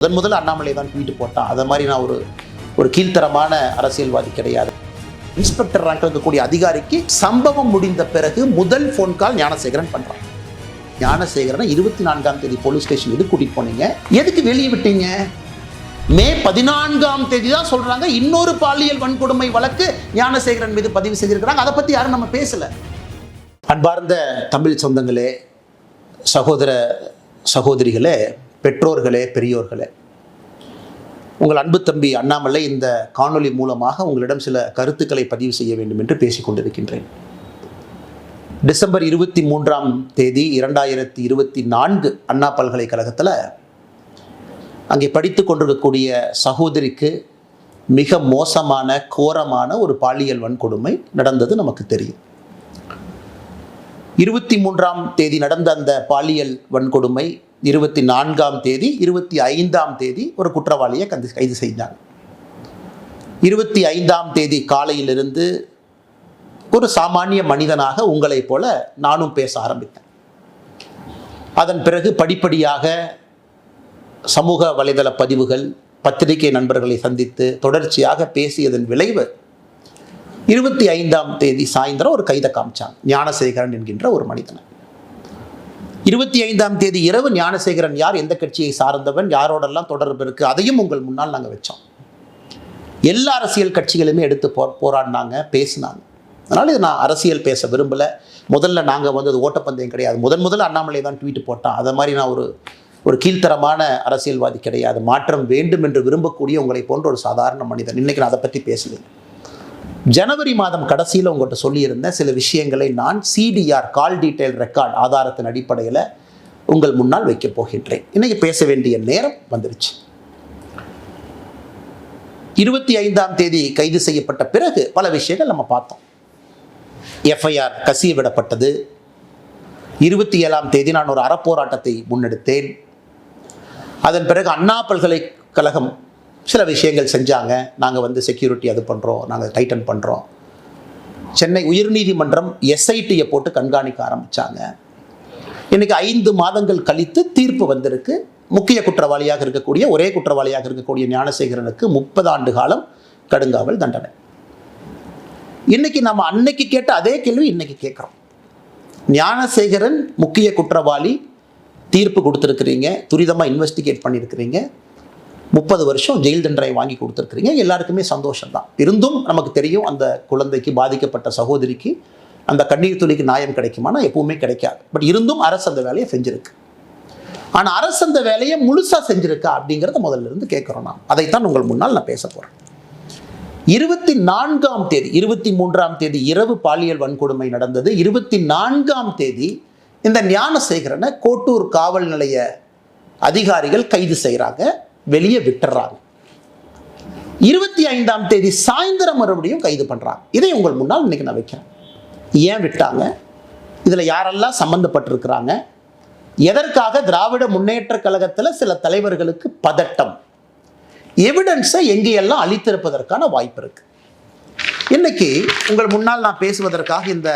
முதல்ல அண்ணாமலை தான் ட்வீட் போட்டான். அதை மாதிரி நான் ஒரு கீழ்த்தரமான அரசியல்வாதி கிடையாது. இன்ஸ்பெக்டர் ரேங்க்ல இருக்கக்கூடிய அதிகாரிக்கு சம்பவம் முடிந்த பிறகு முதல் ஃபோன் கால் ஞானசேகரன் பண்றான். ஞானசேகரனை 24ஆம் தேதி போலீஸ் ஸ்டேஷன் எதுக்கு கூட்டிட்டு போனீங்க, எதுக்கு வெளியே விட்டீங்க? மே 14ஆம் தேதி தான் சொல்றாங்க இன்னொரு பாலியல் வன்கொடுமை வழக்கு ஞானசேகரன் மீது பதிவு செஞ்சிருக்கிறாங்க. அதை பத்தி யாரும் நம்ம பேசல. அன்பார்ந்த தமிழ் சொந்தங்களே, சகோதர சகோதரிகளே, பெற்றோர்களே, பெரியோர்களே, உங்கள் அன்பு தம்பி அண்ணாமலை இந்த காணொளி மூலமாக உங்களிடம் சில கருத்துக்களை பதிவு செய்ய வேண்டும் என்று பேசிக் கொண்டிருக்கின்றேன். டிசம்பர் 23ஆம் தேதி 2024 அண்ணா பல்கலைக்கழகத்தில் அங்கே படித்து கொண்டிருக்கக்கூடிய சகோதரிக்கு மிக மோசமான கோரமான ஒரு பாலியல் வன்கொடுமை நடந்தது நமக்கு தெரியும். 23ஆம் தேதி நடந்த அந்த பாலியல் வன்கொடுமை 24ஆம் தேதி 25ஆம் தேதி ஒரு குற்றவாளியை கைது செய்தாங்க. 25ஆம் தேதி காலையிலிருந்து ஒரு சாமானிய மனிதனாக உங்களைப் போல நானும் பேச ஆரம்பித்தேன். அதன் பிறகு படிப்படியாக சமூக வலைதள பதிவுகள், பத்திரிகை நண்பர்களை சந்தித்து தொடர்ச்சியாக பேசியதன் விளைவு 25ஆம் தேதி சாயந்தரம் ஒரு கைதை காமிச்சாங்க, ஞானசேகரன் என்கின்ற ஒரு மனிதனை. 25ஆம் தேதி இரவு ஞானசேகரன் யார், எந்த கட்சியை சார்ந்தவன், யாரோடெல்லாம் தொடர்பு இருக்கு, அதையும் உங்கள் முன்னால் நாங்கள் வச்சோம். எல்லா அரசியல் கட்சிகளுமே எடுத்து போராடினாங்க, பேசினாங்க. அதனால் இது நான் அரசியல் பேச விரும்பலை. முதல்ல நாங்கள் வந்தது ஓட்டப்பந்தயம் கிடையாது. முதல்ல அண்ணாமலை தான் ட்வீட் போட்டான். அதை மாதிரி நான் ஒரு கீழ்த்தரமான அரசியல்வாதி கிடையாது. மாற்றம் வேண்டும் என்று விரும்பக்கூடிய உங்களை போன்ற ஒரு சாதாரண மனிதன். இன்னைக்கு நான் அதை பற்றி பேசலை. ஜனவரி மாதம் கடைசியில் உங்கள்கிட்ட சொல்லியிருந்த சில விஷயங்களை நான் CDR கால் டீட்டெயில் ரெக்கார்ட் ஆதாரத்தின் அடிப்படையில் உங்கள் முன்னால் வைக்கப் போகின்றேன். இன்னைக்கு பேச வேண்டிய நேரம் வந்துருச்சு. 25ஆம் தேதி கைது செய்யப்பட்ட பிறகு பல விஷயங்கள் நம்ம பார்த்தோம். FIR கசிய விடப்பட்டது. 27ஆம் தேதி நான் ஒரு அறப்போராட்டத்தை முன்னெடுத்தேன். அதன் பிறகு அண்ணா பல்கலைக்கழகம் சில விஷயங்கள் செஞ்சாங்க. நாங்கள் செக்யூரிட்டி அது பண்ணுறோம், நாங்கள் டைட்டன் பண்ணுறோம். சென்னை உயர்நீதிமன்றம் SITயை போட்டு கண்காணிக்க ஆரம்பித்தாங்க. இன்றைக்கி 5 மாதங்கள் கழித்து தீர்ப்பு வந்திருக்கு. முக்கிய குற்றவாளியாக இருக்கக்கூடிய, ஒரே குற்றவாளியாக இருக்கக்கூடிய ஞானசேகரனுக்கு 30 ஆண்டு காலம் கடுங்காவல் தண்டனை. இன்றைக்கி நம்ம அன்னைக்கு கேட்ட அதே கேள்வி இன்றைக்கி கேட்குறோம். ஞானசேகரன் முக்கிய குற்றவாளி, தீர்ப்பு கொடுத்துருக்குறீங்க, துரிதமாக இன்வெஸ்டிகேட் பண்ணியிருக்கிறீங்க, 30 வருஷம் ஜெயில் தண்டனை வாங்கி கொடுத்துருக்குறீங்க. எல்லாருக்குமே சந்தோஷம்தான். இருந்தும் நமக்கு தெரியும் அந்த குழந்தைக்கு, பாதிக்கப்பட்ட சகோதரிக்கு அந்த கண்ணீர் துளிக்கு நியாயம் கிடைக்குமானா எப்பவுமே கிடைக்காது. பட் இருந்தும் அரசு அந்த வேலையை செஞ்சுருக்கு. ஆனால் அரசு அந்த வேலையை முழுசாக செஞ்சுருக்கா அப்படிங்கிறத முதல்ல இருந்து கேட்குறோம். நான் அதைத்தான் உங்கள் முன்னால் நான் பேச போகிறேன். 24ஆம் தேதி 23ஆம் தேதி இரவு பாலியல் வன்கொடுமை நடந்தது. 24ஆம் தேதி இந்த ஞானசேகரனை கோட்டூர் காவல் நிலைய அதிகாரிகள் கைது செய்கிறாங்க, வெளியே விட்டுறாங்க. 25ஆம் தேதி சாயந்தரம் மறுபடியும் கைது பண்றாங்க. இதை உங்கள் முன்னால் இன்னைக்கு நான் வைக்கிறேன். ஏன் விட்டாங்க, இதுல யாரெல்லாம் சம்பந்தப்பட்டிருக்கிறாங்க, எதற்காக திராவிட முன்னேற்ற கழகத்தில் சில தலைவர்களுக்கு பதட்டம், எவிடன்ஸை எங்கேயெல்லாம் அளித்திருப்பதற்கான வாய்ப்பு இருக்கு. இன்னைக்கு உங்கள் முன்னால் நான் பேசுவதற்காக இந்த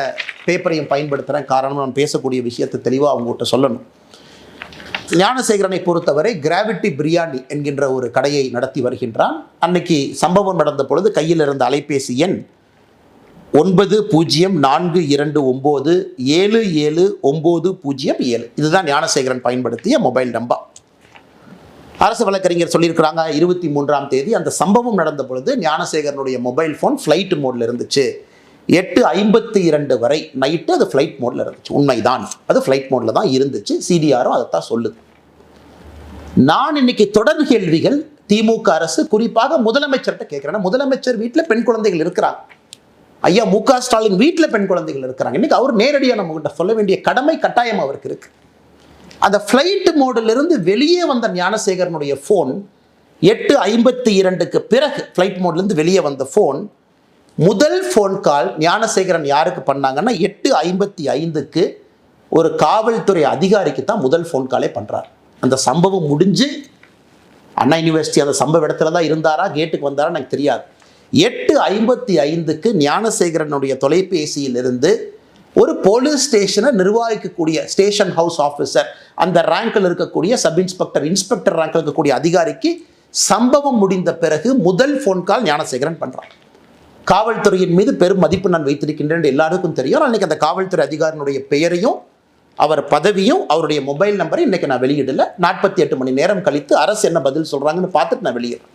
பேப்பரையும் பயன்படுத்துகிறேன். காரணம், நான் பேசக்கூடிய விஷயத்தை தெளிவாக அவங்ககிட்ட சொல்லணும். ஞானசேகரனை பொறுத்தவரை கிராவிட்டி பிரியாணி என்கின்ற ஒரு கடையை நடத்தி வருகின்றான். அன்னைக்கு சம்பவம் நடந்த பொழுது கையில் இருந்த அலைபேசி எண் 9042977907. இதுதான் ஞானசேகரன் பயன்படுத்திய மொபைல் நம்பர். அரசு வழக்கறிஞர் சொல்லியிருக்கிறாங்க 23ஆம் தேதி அந்த சம்பவம் நடந்த பொழுது ஞானசேகரனுடைய மொபைல் ஃபோன் ஃப்ளைட் மோடில் இருந்துச்சு. 8:52 வரை நைட்டு அது ஃப்ளைட் மோடில் இருந்துச்சு. உண்மைதான், அது ஃப்ளைட் மோடில் தான் இருந்துச்சு. CDRம் அதைத்தான் சொல்லுது. நான் இன்னைக்கு தொடர் கேள்விகள் திமுக அரசு, குறிப்பாக முதலமைச்சர்கிட்ட கேட்குறேன். முதலமைச்சர் வீட்டில் பெண் குழந்தைகள் இருக்கிறாங்க. ஐயா MK ஸ்டாலின் வீட்டில் பெண் குழந்தைகள் இருக்கிறாங்க. இன்னைக்கு அவர் நேரடியாக நம்மகிட்ட சொல்ல வேண்டிய கடமை கட்டாயம் அவருக்கு இருக்கு. அந்த ஃப்ளைட் மோடிலிருந்து வெளியே வந்த ஞானசேகரனுடைய ஃபோன் 8:52க்கு பிறகு ஃப்ளைட் மோட்லேருந்து வெளியே வந்த ஃபோன், முதல் ஃபோன் கால் ஞானசேகரன் யாருக்கு பண்ணாங்கன்னா 8:55க்கு ஒரு காவல்துறை அதிகாரிக்கு தான் முதல் ஃபோன் காலே பண்ணுறார். அந்த சம்பவம் முடிஞ்சு அண்ணா யூனிவர்சிட்டி அந்த சம்பவ இடத்துல தான் இருந்தாரா, கேட்டுக்கு வந்தாரா எனக்கு தெரியாது. 8:55க்கு ஞானசேகரனுடைய தொலைபேசியிலிருந்து ஒரு போலீஸ் ஸ்டேஷனை நிர்வகிக்கக்கூடிய ஸ்டேஷன் ஹவுஸ் ஆஃபீஸர், அந்த ரேங்கில் இருக்கக்கூடிய சப் இன்ஸ்பெக்டர், இன்ஸ்பெக்டர் ரேங்கில் இருக்கக்கூடிய அதிகாரிக்கு சம்பவம் முடிந்த பிறகு முதல் ஃபோன் கால் ஞானசேகரன் பண்றான். காவல்துறையின் மீது பெரும் மதிப்பு நான் வைத்திருக்கின்றேன் எல்லாருக்கும் தெரியும். அன்னைக்கு அந்த காவல்துறை அதிகாரியினுடைய பெயரையும் அவர் பதவியும் அவருடைய மொபைல் நம்பரை இன்னைக்கு நான் வெளியிடல. 48 மணி நேரம் கழித்து அரசு என்ன பதில் சொல்றாங்கன்னு பார்த்துட்டு நான் வெளியிடுறேன்.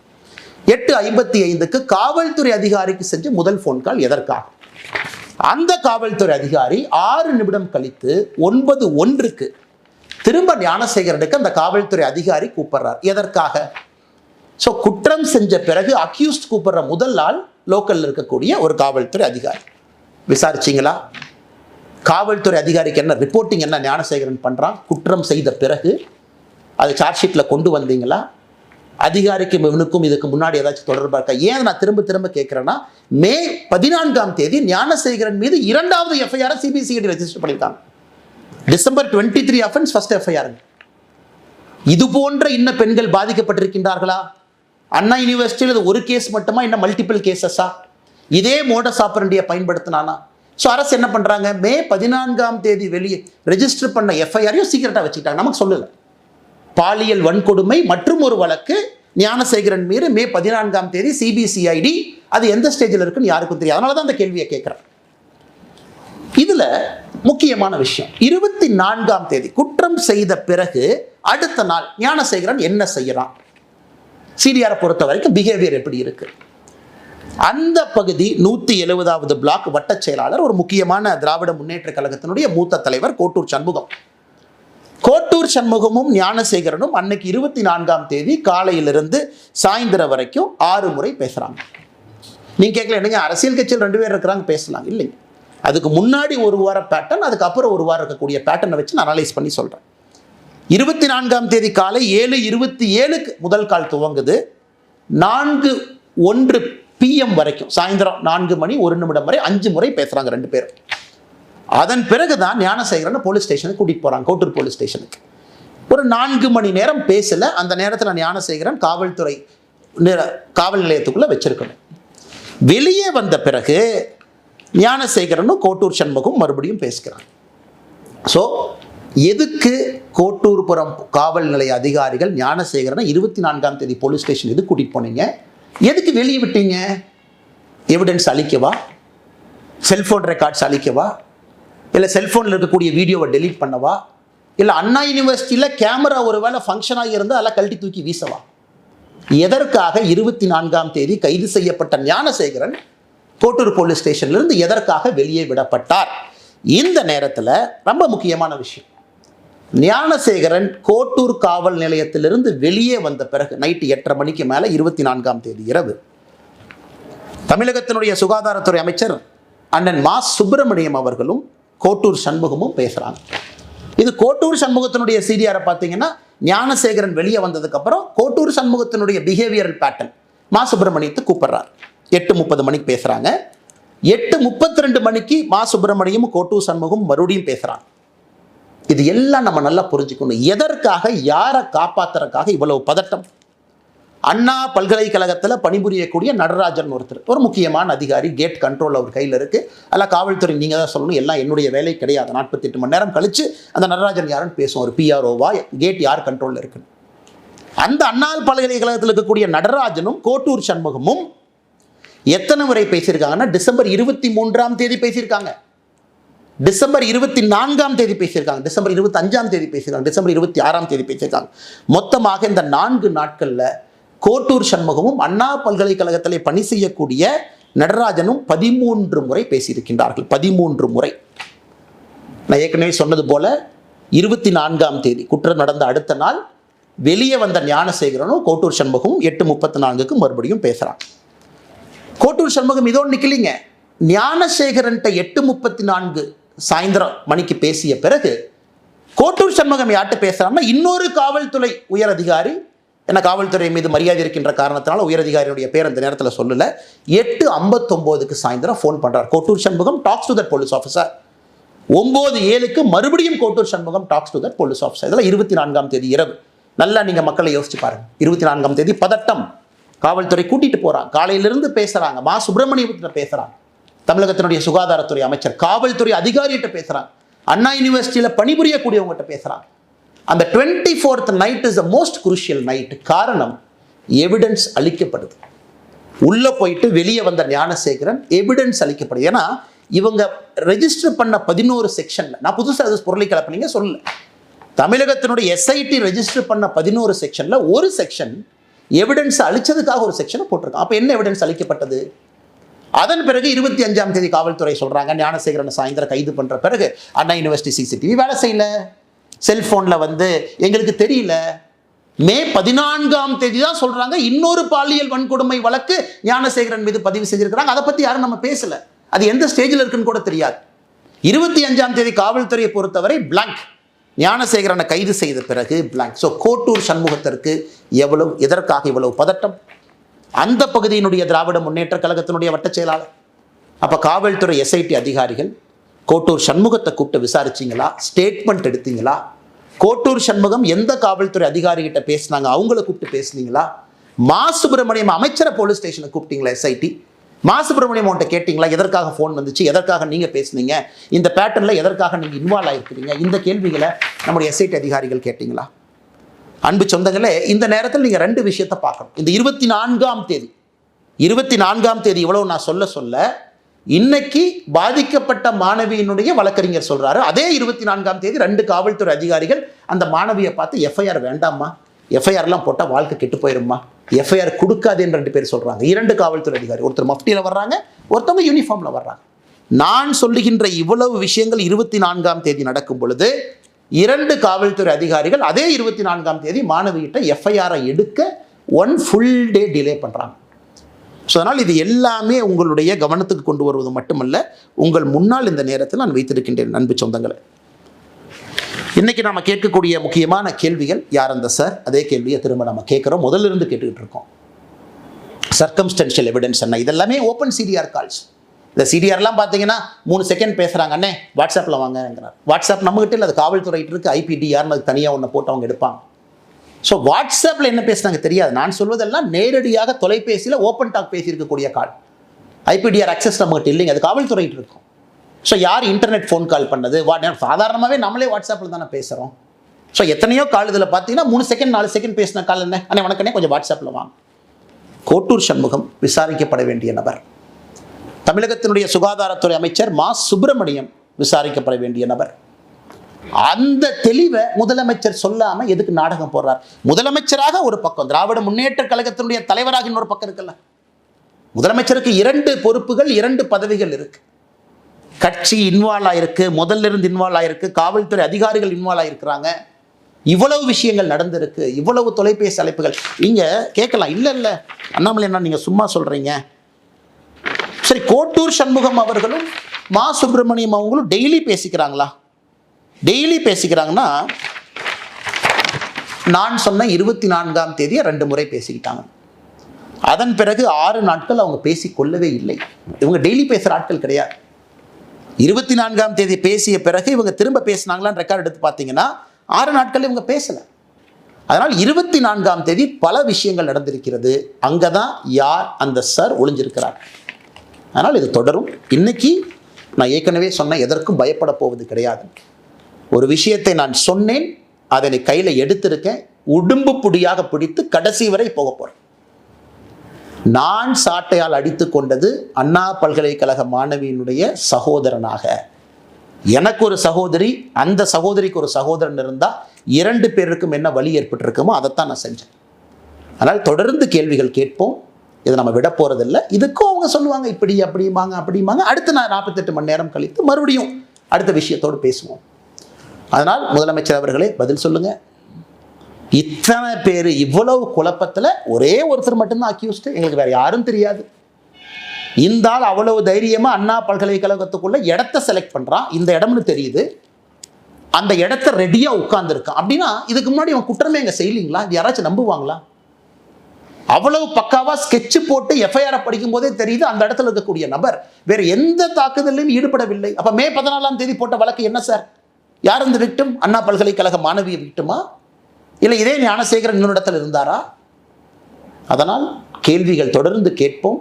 8:55க்கு காவல்துறை அதிகாரிக்கு செஞ்ச முதல் ஃபோன் கால் எதற்காக? அந்த காவல்துறை அதிகாரி 6 நிமிடம் கழித்து 9:01க்கு திரும்ப ஞானசேகரனுக்கு அந்த காவல்துறை அதிகாரி கூப்பிடுறார். எதற்காக? ஸோ குற்றம் செஞ்ச பிறகு அக்யூஸ்ட் கூப்பிடுற முதல் ஆள் லோக்கல்ல இருக்கக்கூடிய ஒரு காவல்துறை அதிகாரி. விசாரிச்சிங்களா? காவல்துறை அதிகாரிக்கு என்ன ரிப்போர்ட்டிங் என்ன ஞானசேகரன் பண்றான்? குற்றம் செய்த பிறகு அது சார்ஜ் ஷீட்ல கொண்டு வந்தீங்களா? அதிகாரிக்கும் இவனுக்கும் இதுக்கு முன்னாடி ஏதாச்சும் தொடர்பா இருக்கா? ஏன் நான் திரும்ப திரும்ப கேட்கிறேன்னா, மே 14ஆம் தேதி ஞானசேகரன் மீது 2வது எஃப்ஐஆர் சிபிசிஐடி ரெஜிஸ்டர் பண்ணியிருக்காங்க. December 23 offence, first FIR. இது போன்ற இன்ன பெண்கள் பாதிக்கப்பட்டிருக்கின்றார்களா? அண்ணா யூனிவர்சிட்டியில் ஒரு கேஸ் மட்டுமா, இன்னும் மல்டிபிள் கேசஸா? இதே மோடஸ் ஆப்பரண்டியை பயன்படுத்தினானா? ஸோ அரசு என்ன பண்றாங்க, மே 14ஆம் தேதி வெளியே ரெஜிஸ்டர் பண்ண எஃப்ஐஆரையும் சீக்கிரட்டா வச்சுக்கிட்டாங்க. நமக்கு சொல்லல. பாலியல் வன்கொடுமை மற்றும் ஒரு வழக்கு ஞானசேகரன் மீது மே 14ஆம் தேதி சிபிசிஐடி, அது எந்த ஸ்டேஜில் இருக்குன்னு யாருக்கும் தெரியாது. அதனால தான் அந்த கேள்வியை கேட்கிறேன். இதுல முக்கியமான விஷயம், 24ஆம் தேதி குற்றம் செய்த பிறகு அடுத்த நாள் ஞானசேகரன் என்ன செய்யறான்? சிடிஆரை பொறுத்த வரைக்கும் பிஹேவியர் எப்படி இருக்கு? அந்த பகுதி 170வது பிளாக் வட்ட செயலாளர், ஒரு முக்கியமான திராவிட முன்னேற்ற கழகத்தினுடைய மூத்த தலைவர் கோட்டூர் சண்முகம். கோட்டூர் சண்முகமும் ஞானசேகரனும் அன்னைக்கு 24ஆம் தேதி காலையிலிருந்து சாயந்தரம் வரைக்கும் 6 முறை பேசுறாங்க. நீங்க கேட்கல, என்னங்க அரசியல் கட்சியில் 2 பேர் இருக்கிறாங்க பேசலாம்? இல்லைங்க, அதுக்கு முன்னாடி ஒரு வார பேட்டர்ன், அதுக்கப்புறம் ஒரு வாரம் இருக்கக்கூடிய பேட்டர்னை வச்சு நான் அனலைஸ் பண்ணி சொல்றேன். 24ஆம் தேதி காலை 7:27க்கு முதல் கால் துவங்குது. 4:01 PM வரைக்கும், சாயந்தரம் 4 மணி 1 நிமிடம் வரை 5 முறை பேசுறாங்க 2 பேரும். அதன் பிறகுதான் ஞானசேகரனை போலீஸ் ஸ்டேஷனுக்கு கூட்டிட்டு போறாங்க, கோட்டூர் போலீஸ் ஸ்டேஷனுக்கு. ஒரு 4 மணி நேரம் பேசல. அந்த நேரத்தில் ஞானசேகரன் காவல் நிலையத்துக்குள்ள வச்சிருக்கணும். வெளியே வந்த பிறகு ஞானசேகரனும் கோட்டூர் சண்முகம் மறுபடியும் பேசுகிறாங்க. ஸோ எதுக்கு கோட்டூர்புரம் காவல் நிலைய அதிகாரிகள் ஞானசேகரனை 24ஆம் தேதி போலீஸ் ஸ்டேஷன் எதுக்கு கூட்டிட்டு போனீங்க? எதுக்கு வெளியே விட்டீங்க? எவிடன்ஸ் அழிக்கவா? செல்போன் ரெக்கார்ட்ஸ் அழிக்கவா? இல்லை செல்போனில் இருக்கக்கூடிய வீடியோவை டெலீட் பண்ணவா? இல்லை அண்ணா யூனிவர்சிட்டியில் கேமரா ஒரு வேளை ஃபங்க்ஷன் ஆகியிருந்தால் அதெல்லாம் கழட்டி தூக்கி வீசவா? எதற்காக 24ஆம் தேதி கைது செய்யப்பட்ட ஞானசேகரன் கோட்டூர் போலீஸ் ஸ்டேஷன்லேருந்து எதற்காக வெளியே விடப்பட்டார்? இந்த நேரத்தில் ரொம்ப முக்கியமான விஷயம், ஞானசேகரன் கோட்டூர் காவல் நிலையத்திலிருந்து வெளியே வந்த பிறகு நைட்டு 8:30 மணிக்கு மேலே 24ஆம் தேதி இரவு தமிழகத்தினுடைய சுகாதாரத்துறை அமைச்சர் அண்ணன் மா சுப்பிரமணியம் அவர்களும் கோட்டூர் சண்முகமும் பேசுறாங்க. இது கோட்டூர் சண்முகத்தினுடைய சிடிஆரை பார்த்தீங்கன்னா, ஞானசேகரன் வெளியே வந்ததுக்கு அப்புறம் கோட்டூர் சண்முகத்தினுடைய பிஹேவியரல் பேட்டர்ன் மா சுப்பிரமணியத்தை கூப்பிடுறார். 8:30 மணிக்கு பேசுறாங்க. 8:32 மணிக்கு மா சுப்பிரமணியமும் கோட்டூர் சண்முகம் மறுபடியும் பேசுறாங்க. இது எல்லாம் நம்ம நல்லா புரிஞ்சுக்கணும். எதற்காக, யாரை காப்பாத்துறதுக்காக இவ்வளவு பதட்டம்? அண்ணா பல்கலைக்கழகத்தில் பணிபுரியக்கூடிய நடராஜன் ஒருத்தர், ஒரு முக்கியமான அதிகாரி, கேட் கண்ட்ரோல் அவர் கையில் இருக்கு. அதெல்லாம் காவல்துறை நீங்க தான் சொல்லணும், எல்லாம் என்னுடைய வேலை கிடையாது. 48 மணி நேரம் கழிச்சு அந்த நடராஜன் யாருன்னு பேசுவோம். ஒரு PROவா, கேட் யார் கண்ட்ரோலில் இருக்குன்னு. அந்த அண்ணா பல்கலைக்கழகத்தில் இருக்கக்கூடிய நடராஜனும் கோட்டூர் சண்முகமும் எத்தனை முறை பேசியிருக்காங்கன்னா, டிசம்பர் 23ஆம் தேதி பேசியிருக்காங்க, டிசம்பர் 24ஆம் தேதி பேசியிருக்காங்க, டிசம்பர் 25ஆம் தேதி பேசியிருக்காங்க, டிசம்பர் 26ஆம் தேதி பேசியிருக்காங்க. மொத்தமாக இந்த 4 நாட்களில் கோட்டூர் சண்முகமும் அண்ணா பல்கலைக்கழகத்திலே பணி செய்யக்கூடிய நடராஜனும் 13 முறை பேசியிருக்கின்றார்கள். 13 முறை. நான் ஏற்கனவே சொன்னது போல 24ஆம் தேதி குற்றம் நடந்த அடுத்த நாள் வெளியே வந்த ஞானசேகரனும் கோட்டூர் சண்முகமும் 8:34க்கு மறுபடியும் பேசுறாங்க. கோட்டூர் சண்முகம் இதோடு நிக்கலிங்க. ஞானசேகரன்ட்ட 8:34 சாயந்தரம் மணிக்கு பேசிய பிறகு கோட்டூர் சண்முகம் யார்கிட்ட பேசுறாங்கன்னா, இன்னொரு காவல்துறை உயர் அதிகாரி, ஏன்னா காவல்துறை மீது மரியாதை இருக்கின்ற காரணத்தினால உயர் அதிகாரியுடைய பேர் அந்த நேரத்தில் சொல்லல, 8:59க்கு சாயந்தரம் ஃபோன் பண்றார் Kottur Shanmugam, talks to that police officer. 9:07க்கு மறுபடியும் Kottur Shanmugam talks to that police officer. இதெல்லாம் 24ஆம் தேதி இரவு. நல்லா நீங்க மக்களை யோசிச்சு பாருங்க. 24ஆம் தேதி பதட்டம், காவல்துறை கூட்டிட்டு போறாங்க, காலையிலிருந்து பேசுறாங்க, மா சுப்பிரமணியத்தில் பேசுறாங்க. தமிழகத்தினுடைய சுகாதாரத்துறை அமைச்சர் காவல்துறை அதிகாரிகிட்ட பேசுறாங்க, அண்ணா யூனிவர்சிட்டியில் பணிபுரியக்கூடியவங்ககிட்ட பேசுறாங்க. அந்த 24th night is the most crucial night. காரணம், எவிடன்ஸ் அளிக்கப்படுது. உள்ள போயிட்டு வெளியே வந்த ஞானசேகரன் எவிடன்ஸ் அளிக்கப்படுது. ஏன்னா இவங்க ரெஜிஸ்டர் பண்ண 11 செக்ஷன்ல, நான் புதுசாக அது பொருளை கலப்பினீங்க சொல்லல, தமிழகத்தினுடைய எஸ்ஐடி ரெஜிஸ்டர் பண்ண 11 செக்ஷன்ல ஒரு செக்ஷன் எவிடன்ஸ் அளிச்சதுக்காக ஒரு செக்ஷனை போட்டிருக்கான். அப்ப என்ன எவிடன்ஸ் அளிக்கப்பட்டது? அதன் பிறகு 25ஆம் தேதி காவல்துறை சொல்றாங்க ஞானசேகரன் சாயந்தரம் கைது பண்ற பிறகு அண்ணா யூனிவர்சிட்டி சிசிடிவி வேலை செய்யல, செல்போன்ல எங்களுக்கு தெரியல. மே 14ஆம் தேதி தான் சொல்றாங்க இன்னொரு பாலியல் வன்கொடுமை வழக்கு ஞானசேகரன் மீது பதிவு செஞ்சிருக்கிறாங்க. அதை பத்தி யாரும் நம்ம பேசல, அது எந்த ஸ்டேஜில் இருக்குன்னு கூட தெரியாது. 25ஆம் தேதி காவல்துறையை பொறுத்தவரை பிளாங்க். ஞானசேகரனை கைது செய்த பிறகு பிளாங்க். ஸோ கோட்டூர் சண்முகத்திற்கு எதற்காக இவ்வளவு பதட்டம்? அந்த பகுதியினுடைய திராவிட முன்னேற்ற கழகத்தினுடைய வட்ட செயலாளர். அப்ப காவல்துறை எஸ்ஐடி அதிகாரிகள் கோட்டூர் சண்முகத்தை கூப்பிட்டு விசாரிச்சிங்களா? ஸ்டேட்மெண்ட் எடுத்தீங்களா? கோட்டூர் சண்முகம் எந்த காவல்துறை அதிகாரிகிட்ட பேசினாங்க, அவங்கள கூப்பிட்டு பேசுனீங்களா? மா சுப்பிரமணியம் அமைச்சரை போலீஸ் ஸ்டேஷனுக்கு கூப்பிட்டீங்களா? எஸ்ஐடி மா சுப்பிரமணியம் அவன்கிட்ட கேட்டீங்களா? எதற்காக ஃபோன் வந்துச்சு, எதற்காக நீங்க பேசுனீங்க, இந்த பேட்டர்ல எதற்காக நீங்க இன்வால்வ் ஆயிருக்கிறீங்க? இந்த கேள்விகளை நம்முடைய எஸ்ஐடி அதிகாரிகள் கேட்டீங்களா? அன்பு சொந்தங்களே, இந்த நேரத்தில் நீங்க ரெண்டு விஷயத்தை பார்க்கணும். இந்த 24ஆம் தேதி இவ்வளவு நான் சொல்ல இன்னைக்கு பாதிக்கப்பட்ட மாணவியினுடைய வழக்கறிஞர் சொல்றாரு, அதே 24ஆம் தேதி 2 காவல்துறை அதிகாரிகள் அந்த மாணவியை பார்த்து எஃப்ஐஆர் வேண்டாமா, எஃப்ஐஆர்லாம் போட்டால் வாழ்க்கை கெட்டு போயிருமா, எஃப்ஐஆர் கொடுக்காதேன்னு 2 பேர் சொல்றாங்க. 2 காவல்துறை அதிகாரி, ஒருத்தர் மஃப்டியில் வர்றாங்க, ஒருத்தவங்க யூனிஃபார்ம்ல வர்றாங்க. நான் சொல்லுகின்ற இவ்வளவு விஷயங்கள் 24ஆம் தேதி நடக்கும் பொழுது 2 காவல்துறை அதிகாரிகள் அதே 24ஆம் தேதி மாணவியிட்ட எஃப்ஐஆரை எடுக்க 1 ஃபுல் டே டிலே பண்றாங்க. ஸோ அதனால் இது எல்லாமே உங்களுடைய கவனத்துக்கு கொண்டு வருவது மட்டுமல்ல, உங்கள் முன்னால் இந்த நேரத்தில் நான் வைத்திருக்கின்றேன். அன்பு சொந்தங்களை, இன்னைக்கு நாம கேட்கக்கூடிய முக்கியமான கேள்விகள், யார் அந்த சார்? அதே கேள்வியை திரும்ப நம்ம கேட்குறோம், முதல்ல இருந்து கேட்டுக்கிட்டு இருக்கோம். சர்க்கம்ஸ்டன்ஷியல் எவிடன்ஸ் என்ன? இதெல்லாமே ஓப்பன் சிடிஆர் கால்ஸ். இந்த சிடிஆர்லாம் பார்த்தீங்கன்னா 3 செகண்ட் பேசுகிறாங்க, அண்ணே வாட்ஸ்அப்பில் வாங்கிறார். வாட்ஸ்அப் நம்மகிட்ட இல்லை, அது காவல்துறையிட்டு இருக்கு. ஐபிடிஆர்னு அது தனியாக ஒன்று போட்டு அவங்க எடுப்பாங்க. ஸோ வாட்ஸ்அப்பில் என்ன பேசுனாங்க தெரியாது. நான் சொல்வதெல்லாம் நேரடியாக தொலைபேசியில் ஓப்பன் டாக் பேசியிருக்கக்கூடிய கால். ஐபிடிஆர் அக்சஸ் நம்மகிட்ட இல்லைங்க, அது காவல்துறையிட்டு இருக்கும். ஸோ யார் இன்டர்நெட் ஃபோன் கால் பண்ணது? சாதாரணமாகவே நம்மளே வாட்ஸ்அப்பில் தானே பேசுகிறோம். ஸோ எத்தனையோ கால் இதில் பார்த்தீங்கன்னா 3 செகண்ட் 4 செகண்ட் பேசின கால் என்ன, அண்ணே வணக்கண்ணே கொஞ்சம் வாட்ஸ்அப்பில் வாங்க. கோட்டூர் சண்முகம் விசாரிக்கப்பட வேண்டிய நபர். தமிழகத்தினுடைய சுகாதாரத்துறை அமைச்சர் மா சுப்பிரமணியம் விசாரிக்கப்பட வேண்டிய நபர். அந்த தெளிவை முதலமைச்சர் சொல்லாம எதுக்கு நாடகம் போடுறார்? முதலமைச்சராக ஒரு பக்கம், திராவிட முன்னேற்ற கழகத்தினுடைய தலைவராக இன்னொரு பக்கம் இருக்குல்ல. முதலமைச்சருக்கு 2 பொறுப்புகள், 2 பதவிகள் இருக்கு. கட்சி இன்வால்வ் ஆயிருக்கு, முதல்ல இருந்து இன்வால்வ் ஆயிருக்கு, காவல்துறை அதிகாரிகள் இன்வால்வ் ஆயிருக்கிறாங்க. இவ்வளவு விஷயங்கள் நடந்திருக்கு, இவ்வளவு தொலைபேசி அழைப்புகள். நீங்க கேட்கலாம், இல்ல அண்ணாமலை என்ன நீங்க சும்மா சொல்றீங்க? சரி, கோட்டூர் சண்முகம் அவர்களும் மா சுப்பிரமணியம் அவங்களும் டெய்லி பேசிக்கிறாங்களா? டெய்லி பேசிக்கிறாங்கன்னா, நான் சொன்ன 24ஆம் தேதியை 2 முறை பேசிக்கிட்டாங்க. அதன் பிறகு 6 நாட்கள் அவங்க பேசிக்கொள்ளவே இல்லை. இவங்க டெய்லி பேசுகிற ஆட்கள் கிடையாது. 24ஆம் தேதி பேசிய பிறகு இவங்க திரும்ப பேசினாங்களான்னு ரெக்கார்ட் எடுத்து பார்த்தீங்கன்னா 6 நாட்கள் இவங்க பேசலை. அதனால் 24ஆம் தேதி பல விஷயங்கள் நடந்திருக்கிறது. அங்கே தான் யார் அந்த சார் ஒளிஞ்சிருக்கிறார். அதனால் இது தொடரும். இன்னைக்கு நான் ஏற்கனவே சொன்ன எதற்கும் பயப்பட போவது கிடையாது. ஒரு விஷயத்தை நான் சொன்னேன், அதனை கையில் எடுத்திருக்கேன், உடும்பு புடியாக பிடித்து கடைசி வரை போக போறேன். நான் சாட்டையால் அடித்து கொண்டது அண்ணா பல்கலைக்கழக மாணவியினுடைய சகோதரனாக. எனக்கு ஒரு சகோதரி, அந்த சகோதரிக்கு ஒரு சகோதரன் இருந்தால் 2 பேருக்கும் என்ன வழி ஏற்பட்டிருக்குமோ அதைத்தான் நான் செஞ்சேன். அதனால் தொடர்ந்து கேள்விகள் கேட்போம். இதை நம்ம விட போறதில்லை. இதுக்கும் அவங்க சொல்லுவாங்க இப்படி அப்படிம்பாங்க. அடுத்து நான் 48 மணி நேரம் கழித்து மறுபடியும் அடுத்த விஷயத்தோடு பேசுவோம். அதனால் முதலமைச்சர் அவர்களே பதில் சொல்லுங்க. இத்தனை பேர் இவ்வளவு குழப்பத்தில் ஒரே ஒருத்தர் மட்டும்தான் அக்யூஸ்ட், எங்களுக்கு வேற யாரும் தெரியாது. இந்த ஆள் அவ்வளவு தைரியமா அண்ணா பல்கலைக்கழகத்துக்குள்ள இடத்த செலக்ட் பண்றான், இந்த இடம்னு தெரியுது, அந்த இடத்த ரெடியா உட்கார்ந்துருக்கான். அப்படின்னா இதுக்கு முன்னாடி அவன் குற்றமே எங்க செய்யலீங்களா? இது யாராச்சும் நம்புவாங்களா? அவ்வளவு பக்காவா ஸ்கெட்ச் போட்டு எஃப்ஐஆர் படிக்கும் போதே தெரியுது அந்த இடத்துல இருக்கக்கூடிய நபர் வேற எந்த தாக்குதலையும் ஈடுபடவில்லை. அப்ப மே 14ஆம் தேதி போட்ட வழக்கு என்ன சார்? யார் இந்த விக்டிம்? அண்ணா பல்கலைக்கழக மாணவிய விக்டிமா, இல்லை இதே ஞானசேகரன் இன்னொரு இடத்துல இருந்தாரா? அதனால் கேள்விகள் தொடர்ந்து கேட்போம்.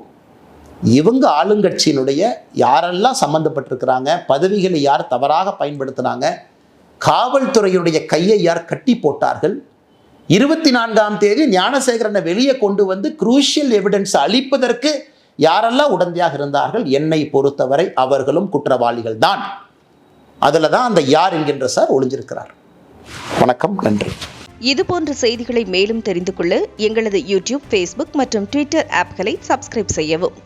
இவங்க ஆளுங்கட்சியினுடைய யாரெல்லாம் சம்பந்தப்பட்டிருக்கிறாங்க, பதவிகளை யார் தவறாக பயன்படுத்தினாங்க, காவல்துறையுடைய கையை யார் கட்டி போட்டார்கள், 24ஆம் தேதி ஞானசேகரனை வெளியே கொண்டு வந்து குரூஷியல் எவிடன்ஸ் அளிப்பதற்கு யாரெல்லாம் உடந்தையாக இருந்தார்கள், என்னை பொறுத்தவரை அவர்களும் குற்றவாளிகள் தான். அதில் தான் அந்த யார் என்கின்ற சார் ஒளிஞ்சிருக்கிறார். வணக்கம், நன்றி. இதுபோன்ற செய்திகளை மேலும் தெரிந்து கொள்ள எங்களது யூடியூப், ஃபேஸ்புக் மற்றும் ட்விட்டர் ஆப்களை சப்ஸ்கிரைப் செய்யவும்.